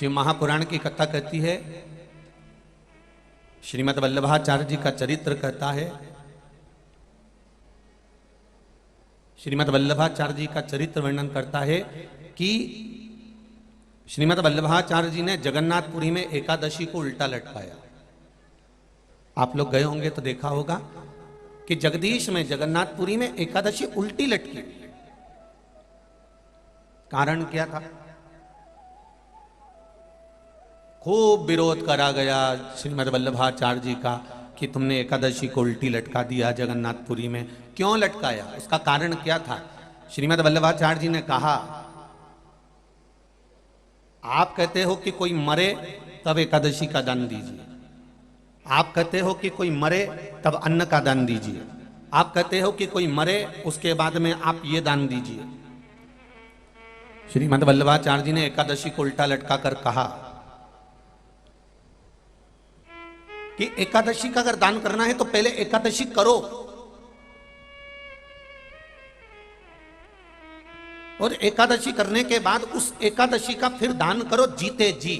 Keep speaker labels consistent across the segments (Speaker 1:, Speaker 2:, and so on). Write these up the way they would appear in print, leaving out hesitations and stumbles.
Speaker 1: शिव महापुराण की कथा कहती है, श्रीमद् वल्लभाचार्य जी का चरित्र कहता है। श्रीमद् वल्लभाचार्य जी का चरित्र वर्णन करता है कि श्रीमद् वल्लभाचार्य जी ने जगन्नाथपुरी में एकादशी को उल्टा लटकाया। आप लोग गए होंगे तो देखा होगा कि जगदीश में जगन्नाथपुरी में एकादशी उल्टी लटकी। कारण क्या था? खूब विरोध करा गया श्रीमद् वल्लभाचार्य जी का कि तुमने एकादशी को उल्टी लटका दिया जगन्नाथपुरी में। क्यों लटकाया? उसका कारण क्या था? श्रीमद् वल्लभाचार्य जी ने कहा, आप कहते हो कि कोई मरे तब एकादशी का दान दीजिए, आप कहते हो कि कोई मरे तब अन्न का दान दीजिए, आप कहते हो कि कोई मरे उसके बाद में आप ये दान दीजिए। श्रीमद् वल्लभाचार्य जी ने एकादशी को उल्टा लटका कर कहा कि एकादशी का अगर दान करना है तो पहले एकादशी करो, और एकादशी करने के बाद उस एकादशी का फिर दान करो जीते जी।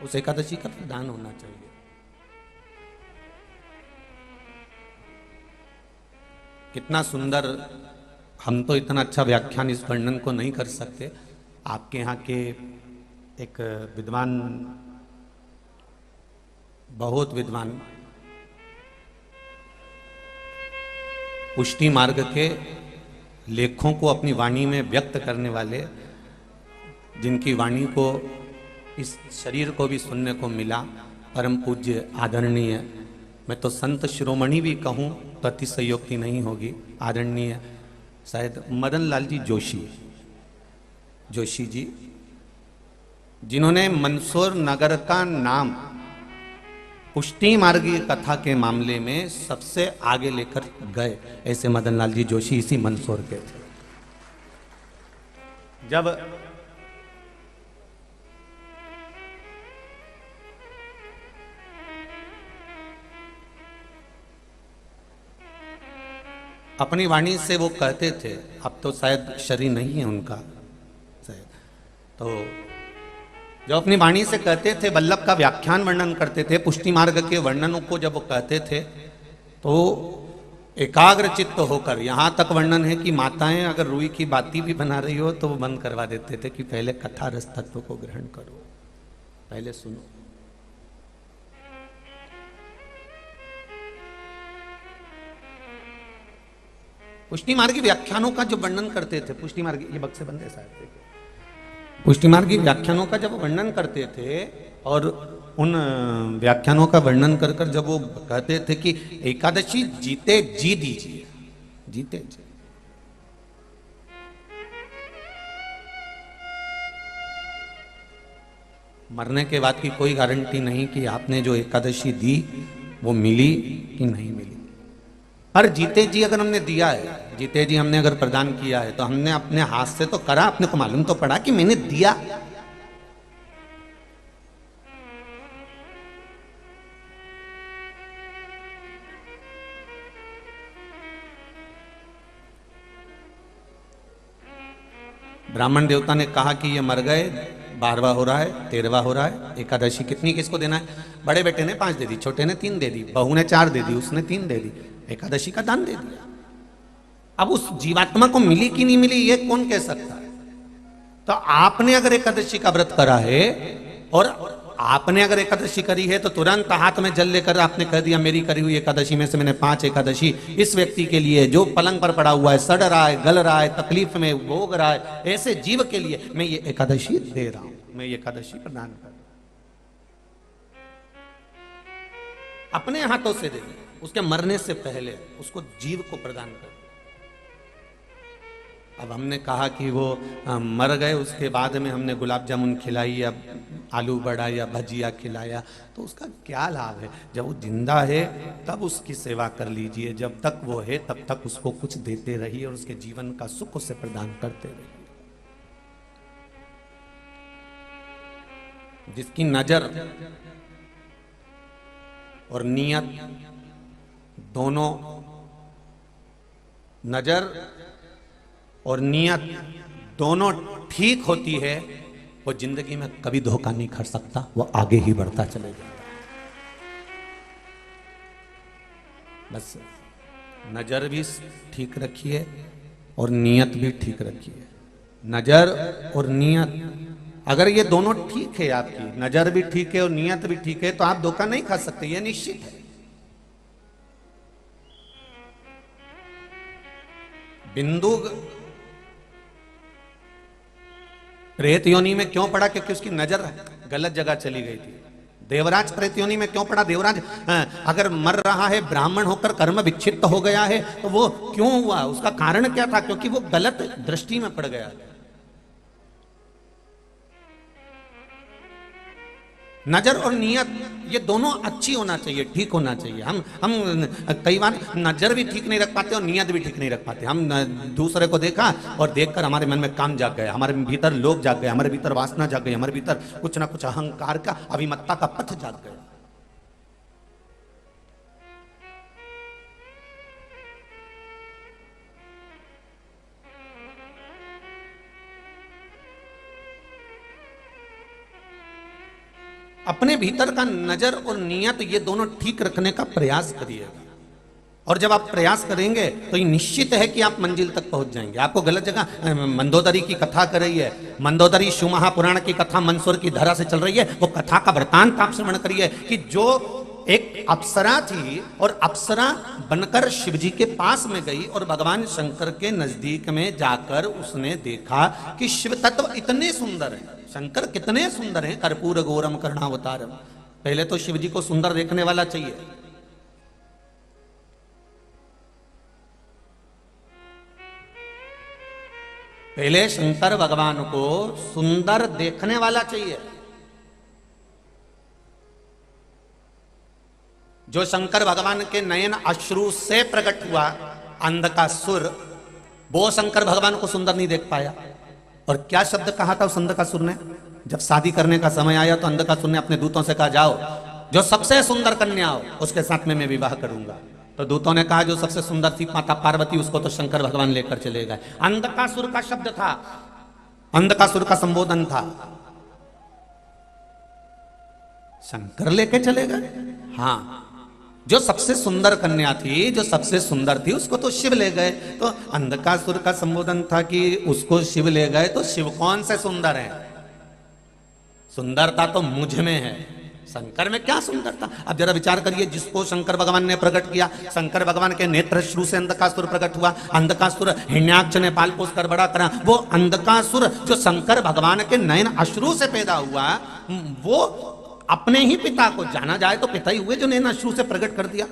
Speaker 1: उस एकादशी का फिर दान होना चाहिए। कितना सुंदर! हम तो इतना अच्छा व्याख्यान इस वर्णन को नहीं कर सकते। आपके यहाँ के एक विद्वान, बहुत विद्वान, पुष्टि मार्ग के लेखों को अपनी वाणी में व्यक्त करने वाले, जिनकी वाणी को इस शरीर को भी सुनने को मिला, परम पूज्य आदरणीय, मैं तो संत शिरोमणि भी कहूँ तो अतिशयोक्ति नहीं होगी, आदरणीय शायद मदन लाल जी जोशी जी, जिन्होंने मंदसौर नगर का नाम पुष्टि मार्गी कथा के मामले में सबसे आगे लेकर गए, ऐसे मदन लाल जी जोशी इसी मंदसौर के थे। जब अपनी वाणी से वो कहते थे, अब तो शायद शरीर नहीं है उनका शायद, तो जो अपनी वाणी से कहते थे, वल्लभ का व्याख्यान वर्णन करते थे, पुष्टि मार्ग के वर्णनों को जब वो कहते थे तो एकाग्र चित्त होकर, यहाँ तक वर्णन है कि माताएं अगर रुई की बाती भी बना रही हो तो वो बंद करवा देते थे कि पहले कथा रस तत्व को ग्रहण करो, पहले सुनो। पुष्टि मार्गी व्याख्यानों का जो वर्णन करते थे, पुष्टि मार्गी, ये बक्से बंद है शायद, पुष्टि मार्गी व्याख्यानों का जब वर्णन करते थे और उन व्याख्यानों का वर्णन कर कर जब वो कहते थे कि एकादशी जीते जी दीजिए, जीते जी, मरने के बाद की कोई गारंटी नहीं कि आपने जो एकादशी दी वो मिली कि नहीं मिली। पर जीते जी अगर हमने दिया है, जीते जी हमने अगर प्रदान किया है, तो हमने अपने हाथ से तो करा, अपने को मालूम तो पड़ा कि मैंने दिया। ब्राह्मण देवता ने कहा कि ये मर गए, 12वां हो रहा है, 13वां हो रहा है, एकादशी कितनी किसको देना है? बड़े बेटे ने 5 दे दी, छोटे ने 3 दे दी, बहू ने 4 दे दी, उसने 3 दे दी, एकादशी का दान दे दिया। अब उस जीवात्मा को मिली कि नहीं मिली ये कौन कह सकता है? तो आपने अगर एकादशी का व्रत करा है और आपने अगर एकादशी करी है तो तुरंत हाथ में जल लेकर आपने कह दिया, मेरी करी हुई एकादशी में से मैंने 5 एकादशी इस व्यक्ति के लिए जो पलंग पर पड़ा हुआ है, सड़ रहा है, गल रहा है, तकलीफ में भोग रहा है, ऐसे जीव के लिए मैं ये एकादशी दे रहा हूं, मैं ये एकादशी प्रदान कर रहा हूं, अपने हाथों से दे, उसके मरने से पहले उसको जीव को प्रदान कर। अब हमने कहा कि वो मर गए, उसके बाद में हमने गुलाब जामुन खिलाई या आलू बड़ा या भजिया खिलाया, तो उसका क्या लाभ है? जब वो जिंदा है तब उसकी सेवा कर लीजिए, जब तक वो है तब तक उसको कुछ देते रहिए और उसके जीवन का सुख उसे प्रदान करते रहिए। जिसकी नजर और नियत दोनों, नजर और नियत दोनों ठीक होती है, वो जिंदगी में कभी धोखा नहीं कर सकता, वो आगे ही बढ़ता चलेगा। बस नजर भी ठीक रखिए और नियत भी ठीक रखिए। नजर और नियत, अगर ये दोनों ठीक है, आपकी नजर भी ठीक है और नियत भी ठीक है, तो आप धोखा नहीं खा सकते, ये निश्चित है। बिंदु प्रेत योनि में क्यों पड़ा? क्योंकि उसकी नजर गलत जगह चली गई थी। देवराज प्रेत योनि में क्यों पड़ा? देवराज अगर मर रहा है, ब्राह्मण होकर कर्म विच्छिन्न हो गया है, तो वो क्यों हुआ? उसका कारण क्या था? क्योंकि वो गलत दृष्टि में पड़ गया। नजर और नियत ये दोनों अच्छी होना चाहिए, ठीक होना चाहिए। हम कई बार नजर भी ठीक नहीं रख पाते और नियत भी ठीक नहीं रख पाते। हम दूसरे को देखा और देखकर हमारे मन में काम जाग गया, हमारे भीतर लोभ जाग गए, हमारे भीतर वासना जाग गई, हमारे भीतर कुछ ना कुछ अहंकार का, अभिमत्ता का पथ जाग गया। अपने भीतर का नजर और नियत ये दोनों ठीक रखने का प्रयास करिएगा, और जब आप प्रयास करेंगे तो ये निश्चित है कि आप मंजिल तक पहुंच जाएंगे। आपको गलत जगह, मंदोदरी की कथा कर रही है, मंदोदरी शिव महापुराण की कथा मंदसौर की धरा से चल रही है, वो कथा का वृतांत आप श्रवण करिए कि जो एक अप्सरा थी और अप्सरा बनकर शिवजी के पास में गई और भगवान शंकर के नजदीक में जाकर उसने देखा कि शिव तत्व इतने सुंदर हैं, शंकर कितने सुंदर हैं, कर्पूर गौरम कर्णावतारम। पहले तो शिव जी को सुंदर देखने वाला चाहिए। पहले शंकर भगवान को सुंदर देखने वाला चाहिए। जो शंकर भगवान के नयन अश्रु से प्रकट हुआ अंधकासुर, वो शंकर भगवान को सुंदर नहीं देख पाया। और क्या शब्द कहा था उस अंधकासुर ने? जब शादी करने का समय आया तो अंधकासुर ने अपने दूतों से कहा, जाओ जो सबसे सुंदर कन्या हो उसके साथ में मैं विवाह करूंगा। तो दूतों ने कहा जो सबसे सुंदर थी माता पार्वती, उसको तो शंकर भगवान लेकर चले गए। अंधकासुर का शब्द था, अंधकासुर का संबोधन था, शंकर लेके चले गए। हाँ, जो सबसे सुंदर कन्या थी, जो सबसे सुंदर थी, उसको तो शिव ले गए। तो अंधकासुर का संबोधन था कि उसको शिव ले गए तो शिव कौन से सुंदर है? सुंदरता तो मुझ में है, शंकर में क्या सुंदरता? अब जरा विचार करिए, जिसको शंकर भगवान ने प्रकट किया, शंकर भगवान के नेत्र श्रु से अंधकासुर प्रकट हुआ, अंधकासुर हिरण्याक्ष ने पाल पोस कर बड़ा करा, वो अंधकासुर जो शंकर भगवान के नयन अश्रु से पैदा हुआ, वो अपने ही पिता को, जाना जाए तो पिता ही हुए जो नयन अश्रु से प्रकट कर दिया।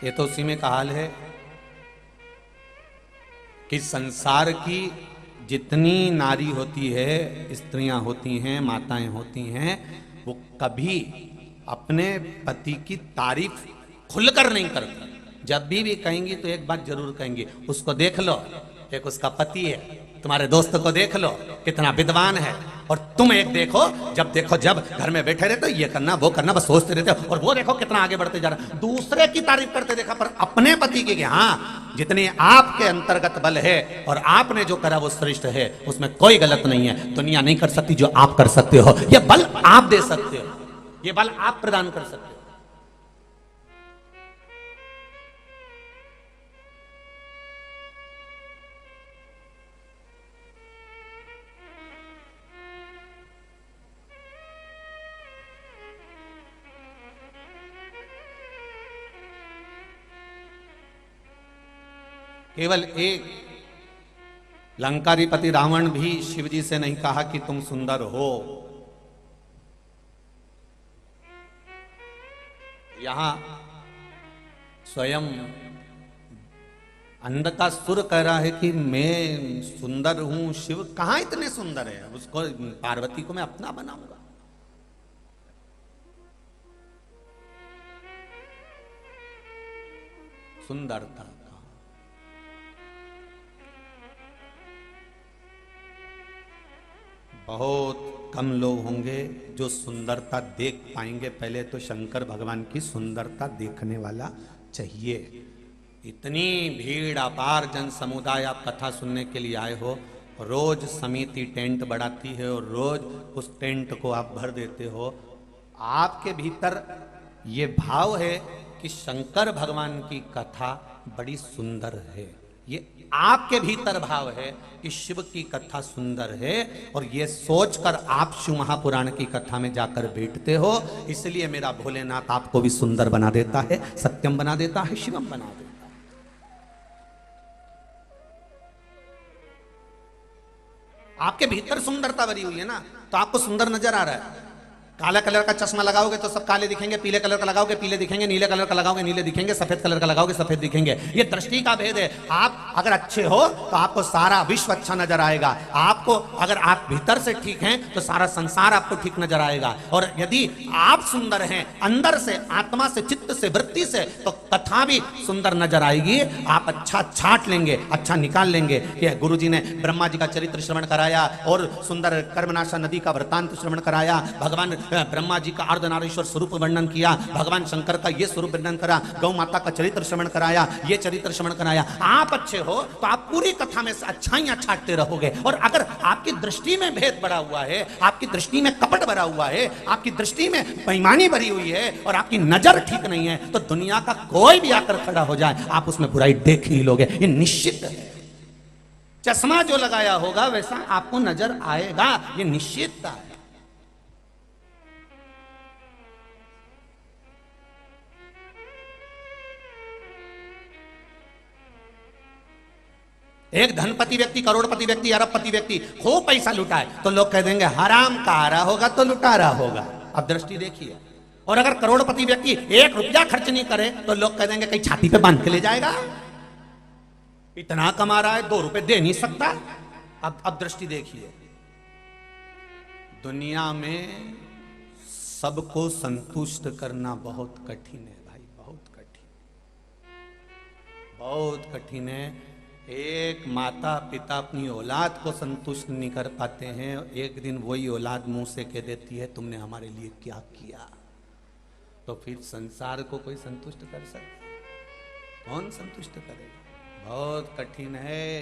Speaker 1: ये तो उसी में का हाल है कि संसार की जितनी नारी होती है, स्त्रियां होती हैं, माताएं होती हैं, वो कभी अपने पति की तारीफ खुलकर नहीं करती। जब भी कहेंगी तो एक बात जरूर कहेंगी, उसको देख लो, एक उसका पति है, तुम्हारे दोस्त को देख लो कितना विद्वान है, और तुम एक देखो, जब घर में बैठे रहते ये करना वो करना, बस सोचते रहते हो, और वो देखो कितना आगे बढ़ते जा रहा। दूसरे की तारीफ करते देखा, पर अपने पति की, हाँ जितने आपके अंतर्गत बल है और आपने जो करा वो श्रेष्ठ है, उसमें कोई गलत नहीं है। दुनिया नहीं कर सकती जो आप कर सकते हो। ये बल आप दे सकते हो, ये बल आप प्रदान कर सकते हो। केवल एक लंकाधिपति रावण भी शिवजी से नहीं कहा कि तुम सुंदर हो। यहां स्वयं अंधकासुर कह रहा है कि मैं सुंदर हूं, शिव कहां इतने सुंदर है, उसको पार्वती को मैं अपना बनाऊंगा। सुंदरता बहुत कम लोग होंगे जो सुंदरता देख पाएंगे। पहले तो शंकर भगवान की सुंदरता देखने वाला चाहिए। इतनी भीड़, अपार जन समुदाय, आप कथा सुनने के लिए आए हो। रोज समिति टेंट बढ़ाती है और रोज उस टेंट को आप भर देते हो। आपके भीतर ये भाव है कि शंकर भगवान की कथा बड़ी सुंदर है। ये आपके भीतर भाव है कि शिव की कथा सुंदर है, और ये सोचकर आप शिव महापुराण की कथा में जाकर बैठते हो। इसलिए मेरा भोलेनाथ आपको भी सुंदर बना देता है, सत्यम बना देता है, शिवम बना देता है। आपके भीतर सुंदरता भरी हुई है ना, तो आपको सुंदर नजर आ रहा है। काला कलर का चश्मा लगाओगे तो सब काले दिखेंगे, पीले कलर का लगाओगे पीले दिखेंगे, नीले कलर का लगाओगे नीले दिखेंगे, सफेद कलर का लगाओगे सफेद दिखेंगे। ये दृष्टि का भेद है। आप अगर अच्छे हो तो आपको सारा विश्व अच्छा नजर आएगा। आपको अगर आप भीतर से ठीक हैं तो सारा संसार आपको ठीक नजर आएगा। और यदि आप सुंदर हैं अंदर से, आत्मा से, चित्त से, वृत्ति से, तो कथा भी सुंदर नजर आएगी। आप अच्छा छाट लेंगे, अच्छा निकाल लेंगे। कि गुरु जी ने ब्रह्मा जी का चरित्र श्रवण कराया और सुंदर कर्मनाशा नदी का वृत्तांत श्रवण कराया। भगवान ब्रह्मा जी का अर्धनारीश्वर स्वरूप वर्णन किया। भगवान शंकर का ये स्वरूप वर्णन करा। गौ माता का चरित्र श्रवण कराया, ये चरित्र श्रवण कराया। आप अच्छे हो तो आप पूरी कथा में से अच्छाइयां छाटते रहोगे। और अगर आपकी दृष्टि में भेद भरा हुआ है, आपकी दृष्टि में कपट भरा हुआ है, आपकी दृष्टि में बेईमानी भरी हुई है और आपकी नजर ठीक नहीं है, तो दुनिया का कोई भी आकर खड़ा हो जाए आप उसमें बुराई देख ही लोगे। ये निश्चित है। चश्मा जो लगाया होगा वैसा आपको नजर आएगा, ये निश्चितता है। एक धनपति व्यक्ति, करोड़पति व्यक्ति, अरबपति व्यक्ति खूब पैसा लुटाए तो लोग कह देंगे हराम का आ रहा होगा तो लुटा रहा होगा। अब दृष्टि देखिए। और अगर करोड़पति व्यक्ति 1 रुपया खर्च नहीं करे तो लोग कह देंगे कहीं छाती पे बांध के ले जाएगा, इतना कमा रहा है 2 रुपए दे नहीं सकता। अब दृष्टि देखिए। दुनिया में सबको संतुष्ट करना बहुत कठिन है भाई, बहुत कठिन, बहुत कठिन है। एक माता पिता अपनी औलाद को संतुष्ट नहीं कर पाते हैं। एक दिन वही औलाद मुंह से कह देती है तुमने हमारे लिए क्या किया, तो फिर संसार को कोई संतुष्ट कर सकता? कौन संतुष्ट करेगा? बहुत कठिन है।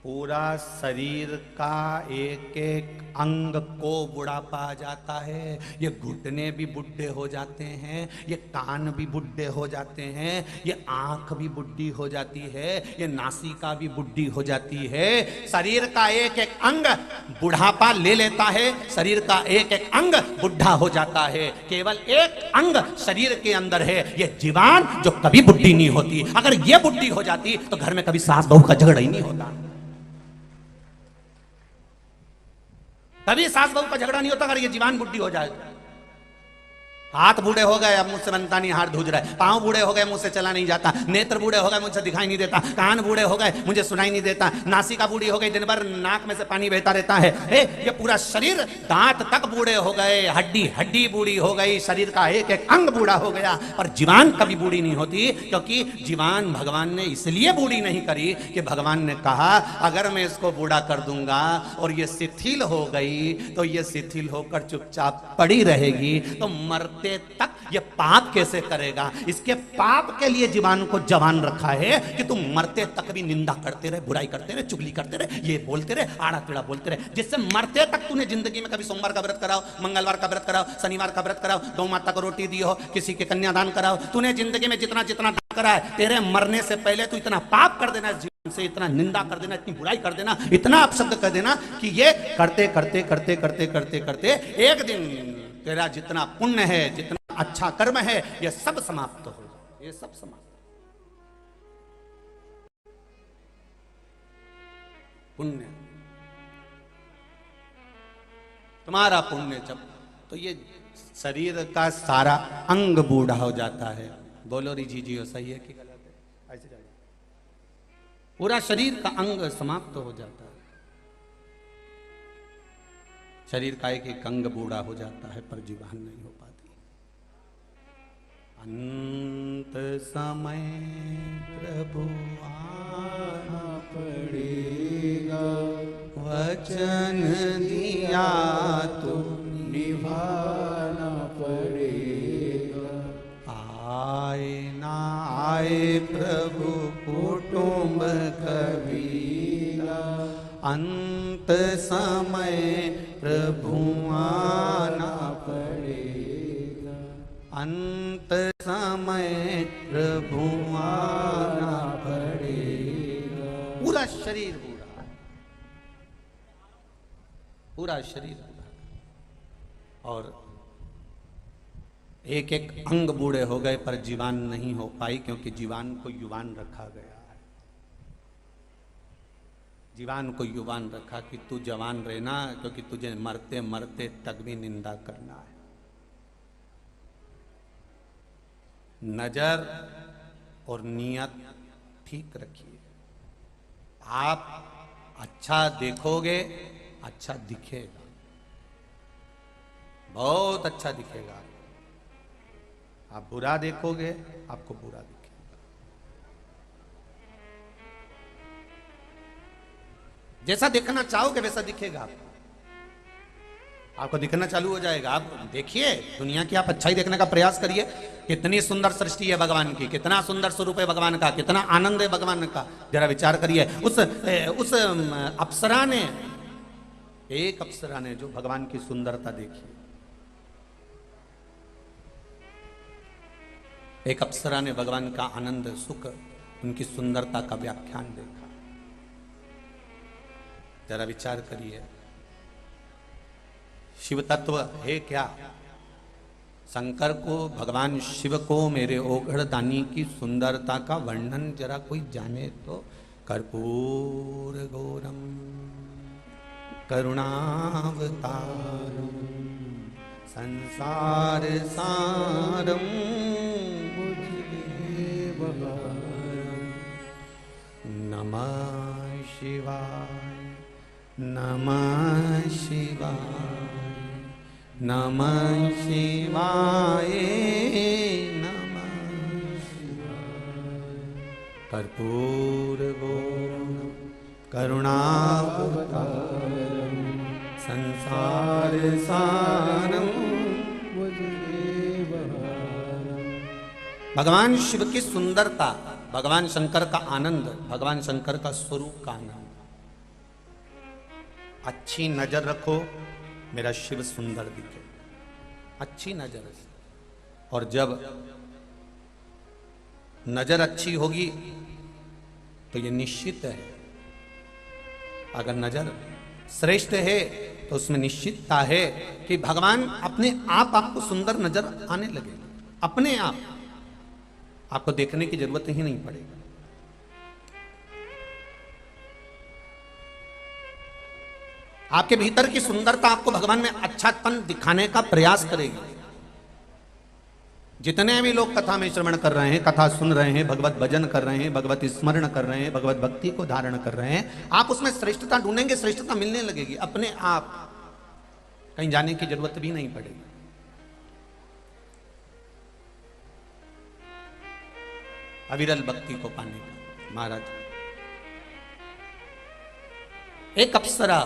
Speaker 1: पूरा शरीर का एक एक अंग को बुढ़ापा आ जाता है। ये घुटने भी बुढ़े हो जाते हैं, ये कान भी बुढ़े हो जाते हैं, ये आंख भी बुढ़ी हो जाती है, ये नासिका भी बुढ़ी हो जाती है। शरीर का एक एक अंग बुढ़ापा ले लेता है, शरीर का एक एक अंग बुढ़ा हो जाता है। केवल एक अंग शरीर के अंदर है, ये जीवान, जो कभी बुढ़ी नहीं होती। अगर ये बुढ़ी हो जाती तो घर में कभी सास बहू का झगड़ा ही नहीं होता। कभी सास बहू का झगड़ा नहीं होता अगर ये जीवान बुढ़ी हो जाए। हाथ बूढ़े हो गए, अब मुझसे बनता नहीं, हाथ धूज रहा है। पांव बूढ़े हो गए, मुझसे चला नहीं जाता। नेत्र बूढ़े हो गए, मुझसे दिखाई नहीं देता। कान बूढ़े हो गए, मुझे सुनाई नहीं देता। नासिका बूढ़ी हो गई, दिन भर नाक में से पानी बहता रहता है। ये पूरा शरीर, दांत तक बूढ़े हो गए, हड्डी हड्डी बूढ़ी हो गई, शरीर का एक एक अंग बूढ़ा हो गया। पर जीवान कभी बूढ़ी नहीं होती, क्योंकि जीवान भगवान ने इसलिए बूढ़ी नहीं करी कि भगवान ने कहा अगर मैं इसको बूढ़ा कर दूंगा और ये शिथिल हो गई तो ये शिथिल होकर चुपचाप पड़ी रहेगी, तो मरते तक ये पाप कैसे करेगा। इसके पाप के लिए जीवान को जवान रखा है कि तुम मरते तक भी निंदा करते रहे, बुराई करते रहे, चुगली करते रहे, ये बोलते रहे, आड़ा टेढ़ा बोलते रहे, जिससे मरते तक तूने जिंदगी में कभी सोमवार का व्रत कराओ, मंगलवार का व्रत कराओ, शनिवार का व्रत कराओ, गौ माता को रोटी दी हो, किसी के कन्यादान कराओ। तूने जिंदगी में जितना जितना दान करा है, तेरे मरने से पहले तू इतना पाप कर देना, जीवन से इतना निंदा कर देना, इतनी बुराई कर देना, इतना अपशब्द कर देना कि ये करते करते करते करते करते करते एक दिन तेरा जितना पुण्य है, जितना अच्छा कर्म है, ये सब समाप्त हो जाए। ये सब समाप्त। पुण्य, तुम्हारा पुण्य जब, तो ये शरीर का सारा अंग बूढ़ा हो जाता है। बोलो री जी हो, सही है कि गलत है? ऐसे जाइए, पूरा शरीर का अंग समाप्त हो जाता है। शरीर का एक एक अंग बूढ़ा हो जाता है, पर जीवान नहीं हो पाती। अंत समय प्रभु आना पड़ेगा, वचन दिया तो
Speaker 2: निभाना पड़ेगा।
Speaker 1: आए ना आए प्रभु कुटुंब कबीला, अंत समय प्रभु आना
Speaker 2: पड़ेगा।
Speaker 1: अंत समय प्रभु आना
Speaker 2: पड़ेगा।
Speaker 1: पूरा शरीर बूढ़ा, पूरा शरीर बूढ़ा और एक एक अंग बूढ़े हो गए पर जीवान नहीं हो पाई, क्योंकि जीवान को युवान रखा गया है। जीवान को युवान रखा कि तू जवान रहना, क्योंकि तुझे मरते मरते तक भी निंदा करना है। नजर और नियत ठीक रखिए। आप अच्छा देखोगे, अच्छा दिखेगा, बहुत अच्छा दिखेगा। आप बुरा देखोगे, आपको बुरा दिखेगा। जैसा देखना चाहोगे वैसा दिखेगा आपको। आपको दिखना चालू हो जाएगा। आप देखिए दुनिया की, आप अच्छाई देखने का प्रयास करिए। कितनी सुंदर सृष्टि है भगवान की, कितना सुंदर स्वरूप है भगवान का, कितना आनंद है भगवान का। जरा विचार करिए। उस अप्सरा ने, एक अप्सरा ने जो भगवान की सुंदरता देखी, एक अप्सरा ने भगवान का आनंद सुख, उनकी सुंदरता का व्याख्यान देखा। जरा विचार करिए। शिव तत्व है क्या? शंकर को, भगवान शिव को मेरे ओघड़ दानी की सुंदरता का वर्णन जरा कोई जाने तो। कर्पूर गौरम करुणावतारम संसार सारम नमः शिवाय, नमः शिवाय, नमः शिवाय, नमः शिवाय। कर्पूर गौरम करुणावतारम संसार सारम। भगवान शिव की सुंदरता, भगवान शंकर का आनंद, भगवान शंकर का स्वरूप का आनंद। अच्छी नजर रखो, मेरा शिव सुंदर दिखे। अच्छी नजर से। और जब नजर अच्छी होगी तो ये निश्चित है, अगर नजर श्रेष्ठ है तो उसमें निश्चितता है कि भगवान अपने आप आपको सुंदर नजर आने लगे। अपने आप आपको देखने की जरूरत ही नहीं पड़ेगी। आपके भीतर की सुंदरता आपको भगवान में अच्छापन दिखाने का प्रयास करेगी। जितने भी लोग कथा में श्रवण कर रहे हैं, कथा सुन रहे हैं, भगवत भजन कर रहे हैं, भगवत स्मरण कर रहे हैं, भगवत भक्ति को धारण कर रहे हैं, आप उसमें श्रेष्ठता ढूंढेंगे, श्रेष्ठता मिलने लगेगी अपने आप। कहीं जाने की जरूरत भी नहीं पड़ेगी। अविरल भक्ति को पाने का महाराज, एक अप्सरा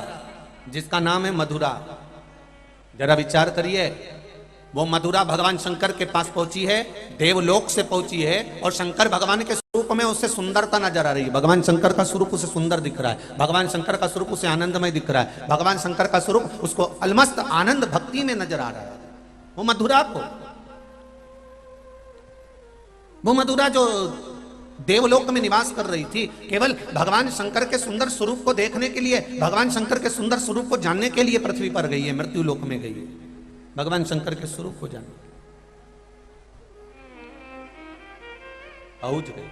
Speaker 1: जिसका नाम है मधुरा, जरा विचार करिए। वो मधुरा भगवान शंकर के पास पहुंची है, देवलोक से पहुंची है, और शंकर भगवान के स्वरूप में उससे सुंदरता नजर आ रही है। भगवान शंकर का स्वरूप उसे सुंदर दिख रहा है, भगवान शंकर का स्वरूप उसे आनंदमय दिख रहा है, भगवान शंकर का स्वरूप उसको अलमस्त आनंद भक्ति में नजर आ रहा है। वो मधुरा को, वो मधुरा जो देवलोक में निवास कर रही थी, केवल भगवान शंकर के सुंदर स्वरूप को देखने के लिए, भगवान शंकर के सुंदर स्वरूप को जानने के लिए पृथ्वी पर गई है, मृत्यु लोक में गई है, भगवान शंकर के स्वरूप को जानने पहुंच गई।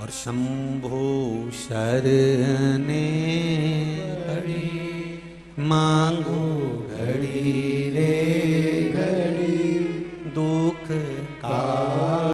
Speaker 1: और शंभो शरणे